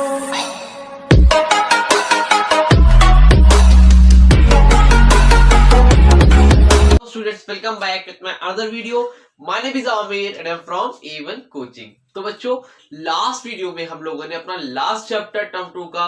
Students, welcome back with my other video. My name is Amir and I'm from A1 Coaching. तो बच्चों, last video में हम लोगों ने अपना लास्ट चैप्टर टर्म 2 का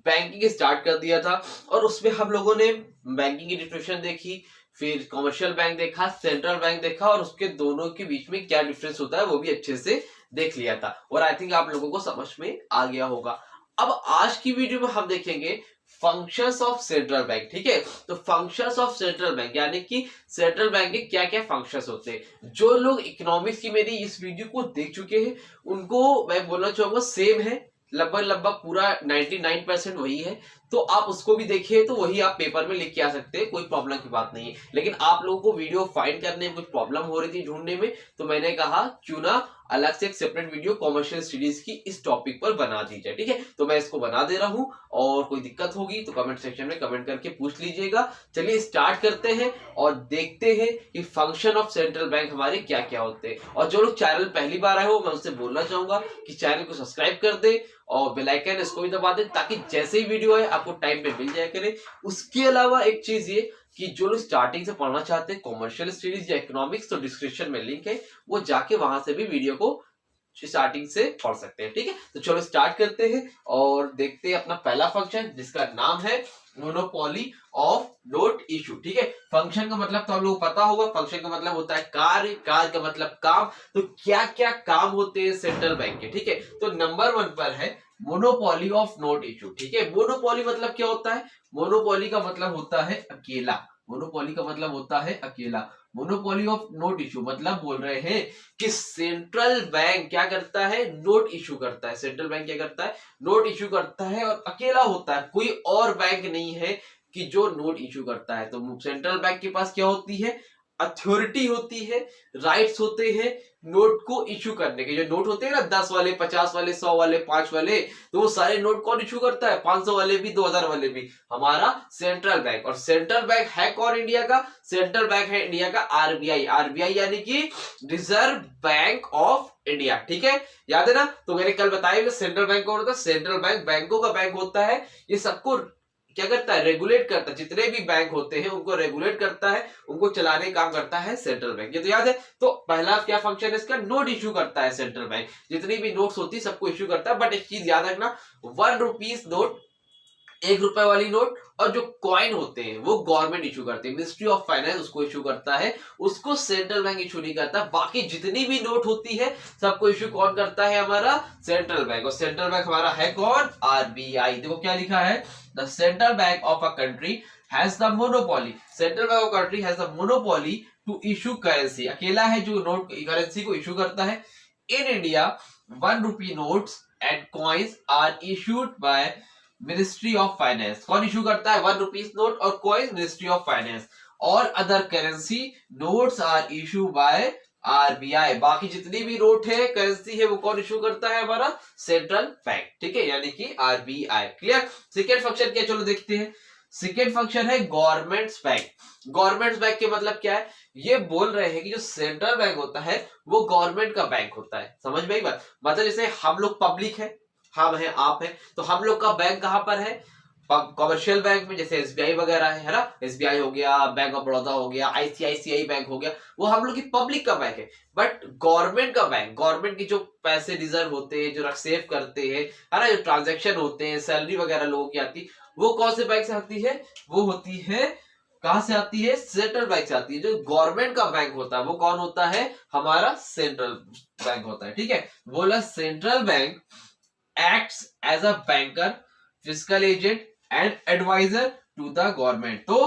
बैंकिंग स्टार्ट कर दिया था और उसमें हम लोगों ने बैंकिंग की डिफिनेशन देखी, फिर कमर्शियल बैंक देखा, सेंट्रल बैंक देखा और उसके दोनों के बीच में क्या डिफरेंस होता है वो भी अच्छे से देख लिया था और आई थिंक आप लोगों को समझ में आ गया होगा। अब आज की वीडियो में हम देखेंगे फंक्शंस ऑफ सेंट्रल बैंक। ठीक है, तो फंक्शंस ऑफ सेंट्रल बैंक यानी कि सेंट्रल बैंक के क्या क्या फंक्शंस होते हैं। जो लोग इकोनॉमिक्स की मेरी इस वीडियो को देख चुके हैं उनको मैं बोलना चाहूंगा सेम है, लगभग पूरा 99% वही है, तो आप उसको भी देखिए तो वही आप पेपर में लिख के आ सकते हैं, कोई प्रॉब्लम की बात नहीं है। लेकिन आप लोगों को वीडियो फाइंड करने में कुछ प्रॉब्लम हो रही थी ढूंढने में, तो मैंने कहा क्यों ना अलग से एक सेपरेट वीडियो कॉमर्शियल स्टडीज की इस टॉपिक पर बना दी जाए। ठीक है, तो मैं इसको बना दे रहा हूं और कोई दिक्कत होगी तो कमेंट सेक्शन में कमेंट करके पूछ लीजिएगा। चलिए स्टार्ट करते हैं और देखते हैं कि फंक्शन ऑफ सेंट्रल बैंक हमारे क्या क्या होते हैं। और जो लोग चैनल पहली बार आए हो मैं उससे बोलना चाहूंगा कि चैनल को सब्सक्राइब कर दे और बेल आइकन इसको भी दबा दे ताकि जैसे ही वीडियो आए आपको टाइम पे मिल जाया करे। उसके अलावा एक चीज ये कि जो लोग स्टार्टिंग से पढ़ना चाहते हैं कॉमर्शियल स्टडीज या इकोनॉमिक्स, तो डिस्क्रिप्शन में लिंक है, वो जाके वहां से भी वीडियो को स्टार्टिंग से पढ़ सकते हैं। ठीक है, तो चलो स्टार्ट करते हैं और देखते हैं अपना पहला फंक्शन जिसका नाम है मोनोपोली ऑफ नोट इशू। ठीक है, फंक्शन का मतलब तो आप लोगों को पता होगा, फंक्शन का मतलब होता है कार्य, कार्य का मतलब काम। तो क्या क्या काम होते हैं सेंट्रल बैंक के। ठीक है, तो नंबर 1 पर है मोनोपोली ऑफ नोट इशू। ठीक है, मोनोपोली मतलब क्या होता है? मोनोपोली का मतलब होता है अकेला। मोनोपोली का मतलब होता है अकेला। मोनोपोली ऑफ नोट इशू मतलब बोल रहे हैं कि सेंट्रल बैंक क्या करता है? नोट इशू करता है। सेंट्रल बैंक क्या करता है? नोट इशू करता है और अकेला होता है, कोई और बैंक नहीं है कि जो नोट इशू करता है। तो सेंट्रल बैंक के पास क्या होती है? अथॉरिटी होती है, राइट्स होते हैं नोट को इशू करने के। जो नोट होते हैं ना 10 वाले, 50 वाले, 100 वाले, 5 वाले, तो वो सारे नोट कौन इशू करता है? 500 वाले भी, 2000 वाले भी, हमारा सेंट्रल बैंक। और सेंट्रल बैंक है कौन इंडिया का? सेंट्रल बैंक है इंडिया का आरबीआई। आरबीआई यानी कि रिजर्व बैंक ऑफ इंडिया। ठीक है, याद है ना? तो मैंने कल बताया सेंट्रल बैंक कौन होता है? सेंट्रल बैंक बैंकों का बैंक होता है, ये सबको क्या करता है? रेगुलेट करता है। जितने भी बैंक होते हैं उनको रेगुलेट करता है, उनको चलाने का काम करता है सेंट्रल बैंक। ये तो याद है। तो पहला क्या फंक्शन है इसका? नोट इशू करता है सेंट्रल बैंक, जितनी भी नोट्स होती है सबको इशू करता है। बट एक चीज याद रखना, 1 रुपीज नोट, 1 रुपए वाली नोट और जो कॉइन होते हैं वो गवर्नमेंट इशू करती है, मिनिस्ट्री ऑफ फाइनेंस उसको इशू करता है, उसको सेंट्रल बैंक इशू नहीं करता। बाकी जितनी भी नोट होती है सबको इशू कौन करता है? हमारा सेंट्रल बैंक। और सेंट्रल बैंक हमारा है कौन? आरबीआई। देखो क्या लिखा है, the central bank of a country has the monopoly. Central bank of country has the monopoly to issue currency. अकेला है जो नोट करेंसी को इशू करता है। In India 1 rupee notes and coins are issued by ministry of finance. कौन issue करता है? 1 rupees note और कॉइन, मिनिस्ट्री ऑफ फाइनेंस। और other currency notes are issue by RBI. बाकी जितनी भी नोट है, करेंसी है, वो कौन इशू करता है? हमारा सेंट्रल बैंक। ठीक है, यानी कि आरबीआई। क्लियर? सेकेंड फंक्शन क्या, चलो देखते हैं। सेकेंड फंक्शन है गवर्नमेंट्स बैंक। गवर्नमेंट्स बैंक के मतलब क्या है? ये बोल रहे हैं कि जो सेंट्रल बैंक होता है वो गवर्नमेंट का बैंक होता है। समझ में आई बात? मतलब जैसे हम लोग पब्लिक है, हम हैं, आप हैं, तो हम लोग का बैंक कहां पर है? कमर्शियल बैंक में, जैसे एसबीआई वगैरह है ना, एसबीआई हो गया, बैंक ऑफ बड़ौदा हो गया, आईसीआईसीआई बैंक हो गया, वो हम लोग की पब्लिक का बैंक है। बट गवर्नमेंट का बैंक, गवर्नमेंट की जो पैसे रिजर्व होते हैं, जो सेव करते हैं, है ना, जो ट्रांजेक्शन होते हैं, सैलरी वगैरह लोगों की आती, वो कौन से बैंक से आती है? वो होती है, कहां से आती है? सेंट्रल बैंक से आती है। जो गवर्नमेंट का बैंक होता है वो कौन होता है? हमारा सेंट्रल बैंक होता है। ठीक है, बोला central bank acts as a banker, fiscal agent and advisor to the government। तो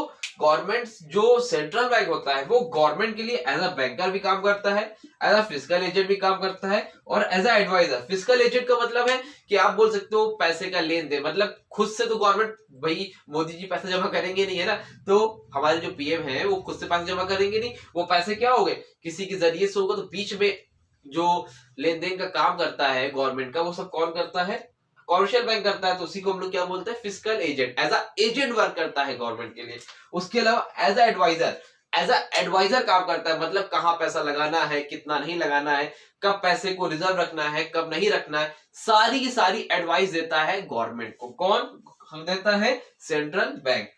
गवर्नमेंट जो सेंट्रल बैंक होता है वो गवर्नमेंट के लिए एज अ बैंकर भी काम करता है, एज अ फिस्कल एजेंट भी काम करता है और as a adviser. Fiscal agent का मतलब है कि आप बोल सकते हो पैसे का लेन देन, मतलब खुद से तो गवर्नमेंट, भाई मोदी जी पैसा जमा करेंगे नहीं, है ना, तो हमारे जो पीएम है वो खुद से पैसे जमा करेंगे नहीं, वो पैसे क्या हो गए? किसी के जरिए से होगा। तो बीच में जो लेन देन का काम करता है गवर्नमेंट का, वो सब कौन करता है? कॉमर्शियल बैंक करता है। तो उसी को हम लोग क्या बोलते हैं? Fiscal agent. As a agent work करता है गवर्नमेंट के लिए। उसके अलावा as a adviser, as a adviser काम करता है, मतलब कहाँ पैसा लगाना है, कितना नहीं लगाना है, कब पैसे को रिजर्व रखना है, कब नहीं रखना है, सारी की सारी एडवाइस देता है गवर्नमेंट को। कौन देता है? Central bank.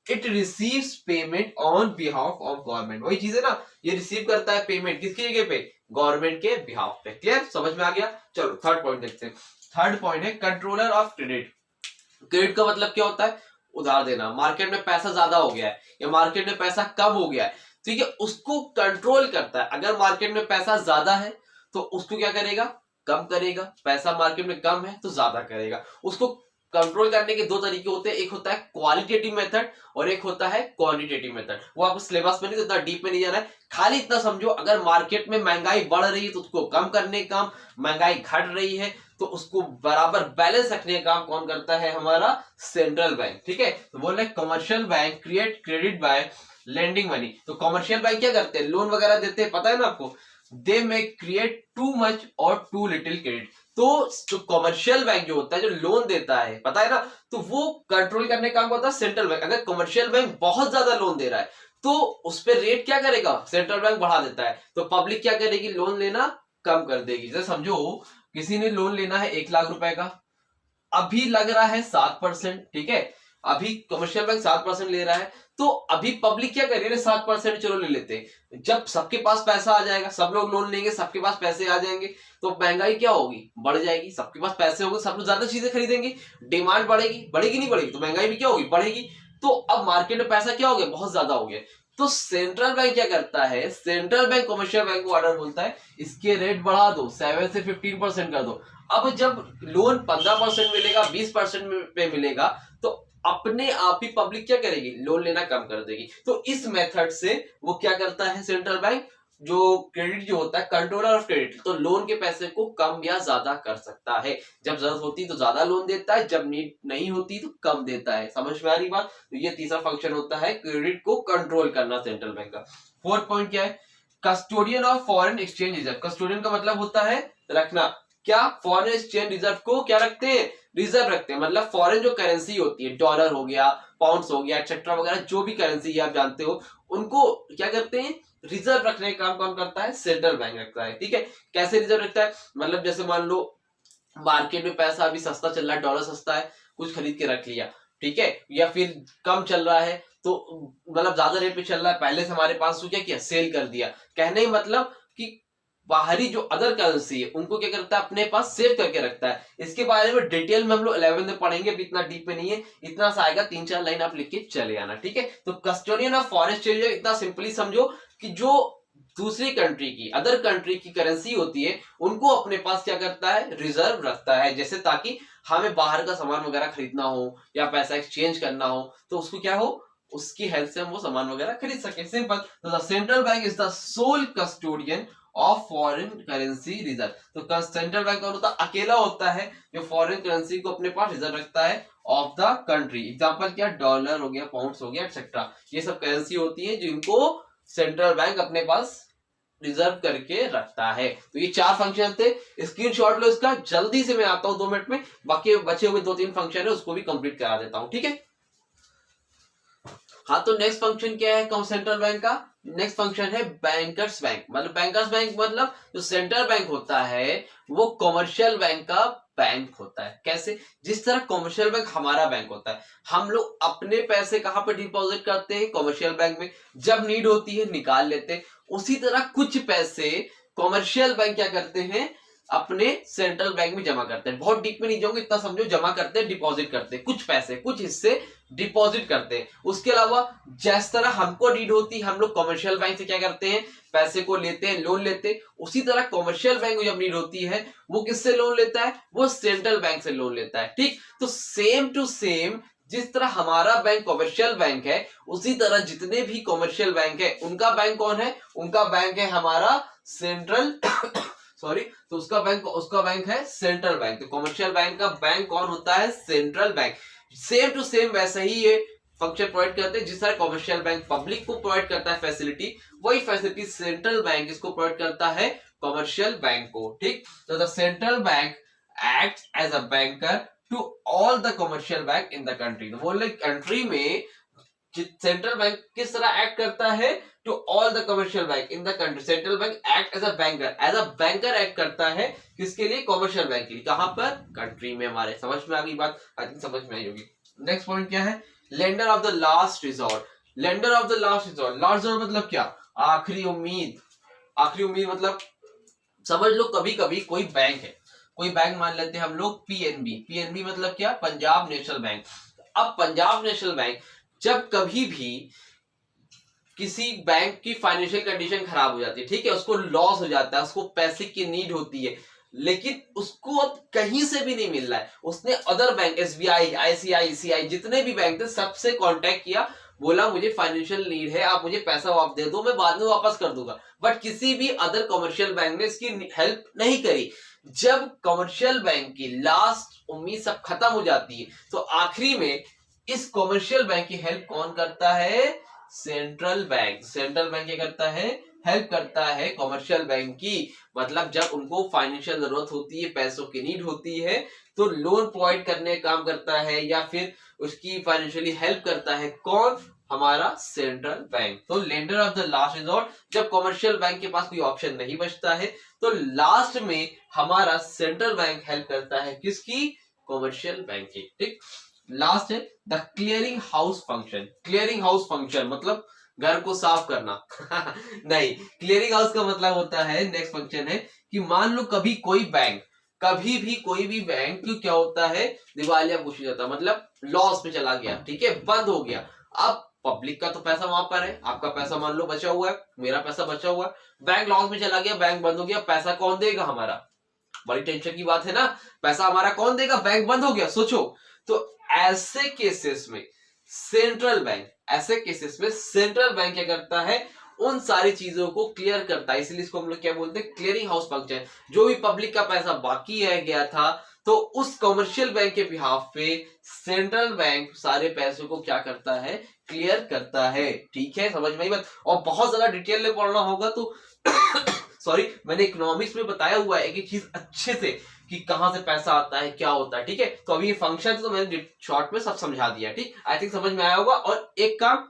It receives payment on behalf of government. वही चीज है ना, ये रिसीव करता है पेमेंट किसकी जगह पे? गवर्नमेंट के बिहाफ पे। क्लियर? समझ में आ गया? चलो थर्ड पॉइंट देखते हैं। थर्ड पॉइंट है कंट्रोलर ऑफ क्रेडिट। क्रेडिट का मतलब क्या होता है? उधार देना। मार्केट में पैसा ज्यादा हो गया है या मार्केट में पैसा कम हो गया है, ठीक है, उसको कंट्रोल करता है। अगर मार्केट में पैसा ज्यादा है तो उसको क्या करेगा? कम करेगा। पैसा मार्केट में कम है तो ज्यादा करेगा। उसको कंट्रोल करने के दो तरीके होते हैं, एक होता है क्वालिटेटिव मेथड और एक होता है क्वांटिटेटिव मेथड। वो आपको सिलेबस में नहीं, तो इतना डीप में नहीं जाना है, खाली इतना समझो अगर मार्केट में महंगाई बढ़ रही है तो उसको कम करने का काम, महंगाई घट रही है तो उसको बराबर बैलेंस रखने का काम कौन करता है? हमारा सेंट्रल बैंक। ठीक है, तो बोल रहे commercial bank create credit by lending money. तो कमर्शियल बैंक क्या करते हैं? लोन वगैरह देते हैं, पता है ना आपको। दे मे क्रिएट टू मच और टू लिटिल क्रेडिट। तो जो कमर्शियल बैंक जो होता है, जो लोन देता है, पता है ना, तो वो कंट्रोल करने का काम होता है सेंट्रल बैंक। अगर कमर्शियल बैंक बहुत ज्यादा लोन दे रहा है तो उस पर रेट क्या करेगा? सेंट्रल बैंक बढ़ा देता है। तो पब्लिक क्या करेगी? लोन लेना कम कर देगी। जैसे समझो किसी ने लोन लेना है 1 लाख रुपए का, अभी लग रहा है 7%। ठीक है, अभी कमर्शियल बैंक 7% ले रहा है, तो अभी पब्लिक क्या करेगी? 7% चलो ले लेते हैं। जब सबके पास पैसा आ जाएगा, सब लोग लोन लेंगे, सबके पास पैसे आ जाएंगे, तो महंगाई क्या होगी? बढ़ जाएगी। सबके पास पैसे होंगे, सब लोग ज्यादा चीजें खरीदेंगे, डिमांड बढ़ेगी। बढ़ेगी नहीं बढ़ेगी? तो महंगाई भी क्या होगी? बढ़ेगी। तो अब मार्केट में पैसा क्या हो गया? बहुत ज्यादा हो गया। तो सेंट्रल बैंक क्या करता है? सेंट्रल बैंक कमर्शियल बैंक को ऑर्डर बोलता है इसके रेट बढ़ा दो, 7 से 15% कर दो। अब जब लोन 15% मिलेगा, 20% पे मिलेगा, तो अपने आप ही पब्लिक क्या करेगी? लोन लेना कम कर देगी। तो इस मेथड से वो क्या करता है सेंट्रल बैंक? जो क्रेडिट जो होता है, कंट्रोलर ऑफ क्रेडिट, तो लोन के पैसे को कम या ज्यादा कर सकता है। जब जरूरत होती तो ज्यादा लोन देता है, जब नीड नहीं होती तो कम देता है। समझ में आ रही बात? तो ये तीसरा फंक्शन होता है क्रेडिट को कंट्रोल करना सेंट्रल बैंक का। फोर्थ पॉइंट क्या है? Custodian of foreign exchange reserve. Custodian का मतलब होता है रखना। क्या? फॉरेन एक्सचेंज रिजर्व को क्या रखते हैं? रिजर्व रखते हैं। मतलब फॉरेन जो करेंसी होती है, डॉलर हो गया, पाउंड्स हो गया, एक्सेट्रा वगैरह, जो भी करेंसी है आप जानते हो, उनको क्या करते हैं? रिजर्व रखने का काम कौन करता है? सेंट्रल बैंक रखता है। ठीक है, कैसे रिजर्व रखता है? मतलब जैसे मान लो मार्केट में पैसा अभी सस्ता चल रहा है, डॉलर सस्ता है, कुछ खरीद के रख लिया, ठीक है, या फिर कम चल रहा है तो मतलब ज्यादा रेट पे चल रहा है, पहले से हमारे पास, तो क्या किया? सेल कर दिया। कहने ही मतलब कि बाहरी जो अदर करेंसी है उनको क्या करता है? अपने पास सेव करके रखता है। इसके बारे में डिटेल में हम लोग 11 में पढ़ेंगे, अभी इतना डीप में नहीं है, इतना सा आएगा, 3-4 लाइन आप लिख के चले आना। ठीक है, तो कस्टोडियन ऑफ फॉरेन एक्सचेंज इतना सिंपली समझो कि जो दूसरी कंट्री की, अदर कंट्री की करेंसी होती है, उनको अपने पास क्या करता है? रिजर्व रखता है। जैसे ताकि हमें बाहर का सामान वगैरह खरीदना हो या पैसा एक्सचेंज करना हो तो उसको क्या हो? उसकी हेल्प से हम वो सामान वगैरह खरीद सके। सिंपल। तो the central bank is the sole custodian of foreign currency reserve. तो सेंट्रल बैंक कौन होता है? अकेला होता है जो फॉरेन करेंसी को अपने पास रिजर्व रखता है ऑफ द कंट्री। एग्जांपल क्या? डॉलर हो गया, पाउंड्स हो गया, एक्सेट्रा, ये सब करेंसी होती है जिनको सेंट्रल बैंक अपने पास रिजर्व करके रखता है। तो ये 4 फंक्शन थे, स्क्रीनशॉट लो इसका। जल्दी से मैं आता हूं 2 मिनट में, बाकी बचे हुए 2-3 फंक्शन है उसको भी कंप्लीट करा देता हूं। ठीक है, हाँ, तो नेक्स्ट फंक्शन क्या है कौन सेंट्रल बैंक का? नेक्स्ट फंक्शन है बैंकर्स बैंक। मतलब बैंकर्स बैंक मतलब जो सेंट्रल बैंक होता है वो कमर्शियल बैंक का बैंक होता है। कैसे? जिस तरह कमर्शियल बैंक हमारा बैंक होता है, हम लोग अपने पैसे कहां पे डिपॉजिट करते हैं? कमर्शियल बैंक में। जब नीड होती है निकाल लेते हैं। उसी तरह कुछ पैसे कमर्शियल बैंक क्या करते हैं? अपने सेंट्रल बैंक में जमा करते हैं। बहुत डीप में नहीं जाऊंगा, इतना समझो, जमा करते हैं, डिपॉजिट करते हैं, कुछ पैसे, कुछ हिस्से डिपॉजिट करते हैं। उसके अलावा जिस तरह हमको नीड होती है हम लोग कमर्शियल बैंक से क्या करते हैं? पैसे को लेते हैं, लोन लेते हैं। उसी तरह कमर्शियल बैंक को जब नीड होती है वो किससे लोन लेता है? वो सेंट्रल बैंक से लोन लेता है। ठीक, तो सेम टू सेम जिस तरह हमारा बैंक कमर्शियल बैंक है, उसी तरह जितने भी कमर्शियल बैंक है उनका बैंक कौन है? उनका बैंक है हमारा सेंट्रल सॉरी, तो उसका बैंक है सेंट्रल बैंक। तो कमर्शियल बैंक का बैंक कौन होता है? Central bank. Same to same वैसे ही ये फंक्शन प्रोवाइड करते हैं। जिस तरह कमर्शियल बैंक पब्लिक को प्रोवाइड करता है फैसिलिटी, वही फैसिलिटी सेंट्रल बैंक इसको प्रोवाइड करता है कमर्शियल बैंक को। ठीक, तो the central bank act as a banker to all the commercial bank in the country. तो बोल रहे कंट्री में सेंट्रल बैंक किस तरह एक्ट करता है to all the commercial bank in the country. Central bank act as a banker act करता है किसके लिए, कमर्शियल बैंक के लिए। कहां पर, कंट्री में हमारे। समझ में आ गई बात, आई थिंक समझ में आई होगी। नेक्स्ट पॉइंट क्या है, lender of the last resort. Lender of the last resort, last resort मतलब क्या, आखिरी उम्मीद। आखिरी उम्मीद मतलब समझ लो कभी कभी कोई बैंक है, कोई बैंक मान लेते हैं हम लोग पीएनबी। पीएनबी मतलब क्या, पंजाब नेशनल बैंक। अब पंजाब नेशनल बैंक जब कभी भी किसी बैंक की फाइनेंशियल कंडीशन खराब हो जाती है, ठीक है, उसको लॉस हो जाता है, उसको पैसे की नीड होती है, लेकिन उसको अब कहीं से भी नहीं मिल रहा है, उसने अदर बैंक एसबीआई, आईसीआईसीआई जितने भी बैंक थे सबसे कांटेक्ट किया, बोला मुझे फाइनेंशियल नीड है, आप मुझे पैसा वापस दे दो, मैं बाद में वापस कर दूंगा। बट किसी भी अदर कमर्शियल बैंक ने इसकी हेल्प नहीं करी। जब कमर्शियल बैंक की लास्ट उम्मीद सब खत्म हो जाती है तो आखिरी में इस कमर्शियल बैंक की हेल्प कौन करता है, सेंट्रल बैंक। सेंट्रल बैंक क्या करता है, हेल्प करता है कमर्शियल बैंक की। मतलब जब उनको फाइनेंशियल जरूरत होती है, पैसों की नीड होती है, तो लोन प्रोवाइड करने का काम करता है या फिर उसकी फाइनेंशियली हेल्प करता है कौन, हमारा सेंट्रल बैंक। तो lender of the last resort, जब कमर्शियल बैंक के पास कोई ऑप्शन नहीं बचता है तो लास्ट में हमारा सेंट्रल बैंक हेल्प करता है किसकी, कमर्शियल बैंक की। ठीक, लास्ट है the clearing house function. Clearing house function मतलब घर को साफ करना नहीं, क्लियरिंग हाउस का मतलब होता है, नेक्स्ट फंक्शन है कि मान लो कभी कोई बैंक, कभी भी कोई भी बैंक क्या होता है, दिवालिया घोषित होता है, मतलब लॉस में चला गया, ठीक है, बंद हो गया। अब पब्लिक का तो पैसा वहां पर है, आपका पैसा मान लो बचा हुआ है, मेरा पैसा बचा हुआ है, बैंक लॉस में चला गया, बैंक बंद हो गया, पैसा कौन देगा हमारा, बड़ी टेंशन की बात है ना, पैसा हमारा कौन देगा, बैंक बंद हो गया। सोचो, तो ऐसे केसेस में सेंट्रल बैंक, ऐसे केसेस में सेंट्रल बैंक क्या करता है, उन सारी चीजों को क्लियर करता है, इसलिए इसको हम लोग क्या बोलते हैं, क्लियरिंग हाउस फंक्शन। जो भी पब्लिक का पैसा बाकी रह गया था तो उस कमर्शियल बैंक के बिहाफ पे सेंट्रल बैंक सारे पैसों को क्या करता है, क्लियर करता है। ठीक है, समझ में आई बात। और बहुत ज्यादा डिटेल में पढ़ना होगा तो सॉरी, मैंने इकोनॉमिक्स में बताया हुआ है एक चीज अच्छे से कि कहां से पैसा आता है, क्या होता है। ठीक है, तो अभी ये फंक्शन तो मैंने शॉर्ट में सब समझा दिया। ठीक, आई थिंक समझ में आया होगा। और एक काम,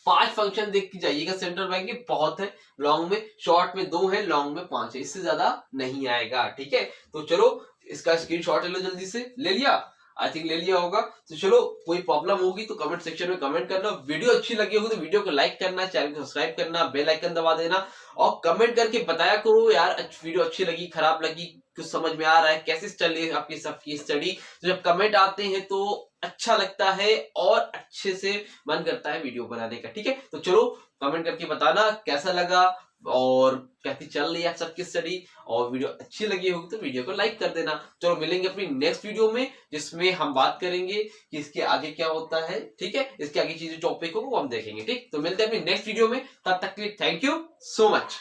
5 फंक्शन देख के जाइएगा सेंट्रल बैंक के, बहुत है लॉन्ग में, शॉर्ट में 2 है, लॉन्ग में 5 है, इससे ज्यादा नहीं आएगा। ठीक है, तो चलो इसका स्क्रीनशॉट ले लो, जल्दी से ले लिया, आई थिंक ले लिया होगा। तो चलो, कोई प्रॉब्लम होगी तो कमेंट सेक्शन में कमेंट करना, वीडियो अच्छी लगी होगी तो वीडियो को लाइक करना, चैनल को सब्सक्राइब करना, बेल आइकन दबा देना, और कमेंट करके बताया करो यार वीडियो अच्छी लगी, खराब लगी, कुछ समझ में आ रहा है, कैसे चल रही है आपकी सबकी स्टडी। तो जब कमेंट आते हैं तो अच्छा लगता है और अच्छे से मन करता है वीडियो बनाने का। ठीक है, तो चलो कमेंट करके बताना कैसा लगा और कैसी चल रही है सबकी स्टडी, और वीडियो अच्छी लगी होगी तो वीडियो को लाइक कर देना। चलो मिलेंगे अपनी नेक्स्ट वीडियो में, जिसमें हम बात करेंगे कि इसके आगे क्या होता है। ठीक है, इसके आगे चीजें टॉपिक होगा वो हम देखेंगे। ठीक, तो मिलते हैं अपनी नेक्स्ट वीडियो में, तब तक के लिए थैंक यू सो मच।